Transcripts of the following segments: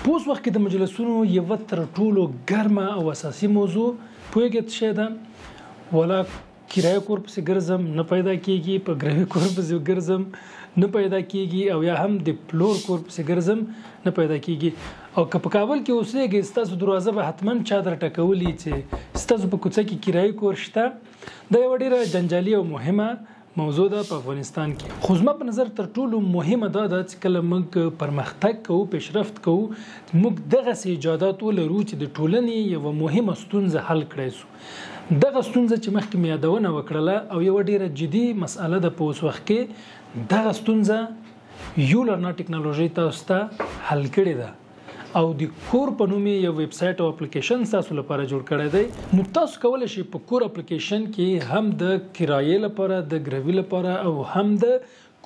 په اوس وخت کې د مجلسونو یوه تر ټولو ګرمه او اساسي موضوع پوهېږئ څه شی ده؟ ولا کرایه کور پسې ګرځم نه پیدا کېږي، په ګروي کور پسې ګرځم نه پیدا کېږي، او یا هم د پلور کور پسې ګرځم نه پیدا کېږي. او که په کابل کې اوسېږئ ستاسو دروازه به حتما چا در ټکولي چې ستاسو په کوڅه کې کرایي کور شته. دا یوه ډېره جنجالي او مهمه موضوع ده په افغانستان کې. خو زما په نظر تر ټولو مهمه دا ده چې کله موږ پرمختګ کوو، پیشرفت کوو، موږ دغسې ایجادات ولرو چې د ټولنې یوه مهمه ستونزه حل کړی سو. دغه ستونزه چې مخکې مې یادونه وکړله او یوه ډېره جدي مسأله ده په اوس وخت کې، دغه ستونزه یولرنا ټکنالوژي تاسو ته حل کړې ده او د کور په نوم یو ویب سایټ او اپلیکیشن تاسو لپاره جوړ کړی دی. نو تاسو کولی شئ په کور اپلیکیشن کې هم د کرایې لپاره، د ګروي لپاره او هم د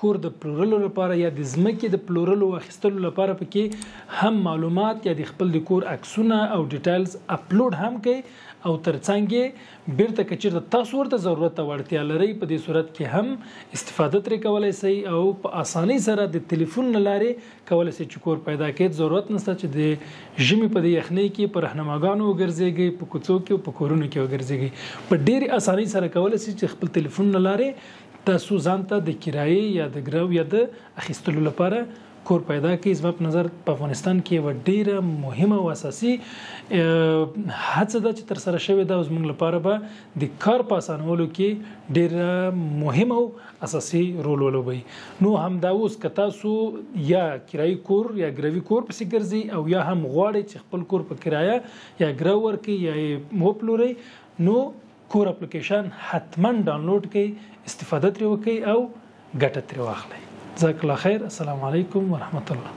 کور د پلورلو لپاره یا د ځمکې د پلورلو او اخیستلو لپاره پکې هم معلومات یا د خپل د کور عکسونه او ډیټیلز اپلوډ هم کوي او ترڅنګ یې بیرته که چېرته تاسو ورته ضرورت او اړتیا لرئ په دې صورت کې هم استفاده ترې کولی شئ او په اسانۍ سره د تلیفون له لارې کولی شئ چې کور پیدا کړئ. ضرورت نشته چې د ژمي په دې یخنۍ کې په رهنماګانو وګرځېږئ، په کوڅو کې او په کورونو کې وګرځېږئ. په ډېرې اسانۍ سره کولی شئ چې خپل تلیفون له لارې تاسو ځان ته د کرایې یا د ګرو یا د اخیستلو لپاره کور پیدا کړئ. زما په نظر په افغانستان کې یوه ډېره مهمه او اساسي هڅه ده چې ترسره شوې ده او زموږ لپاره به د کار په اسانولو کې ډېره مهم او اساسي رول ولوبوي. نو همدا اوس که تاسو یا کرایي کور یا ګروي کور پسې ګرځئ او یا هم غواړئ چې خپل کور په کرایه یا ګرو ورکړئ یا یې وپلورئ، نو کور اپلیکیشن حتما ډاونلوډ کړئ، استفاده ترې وکړئ او ګټه ترې واخلئ. جزاک الله خیر. السلام علیکم ورحمت الله.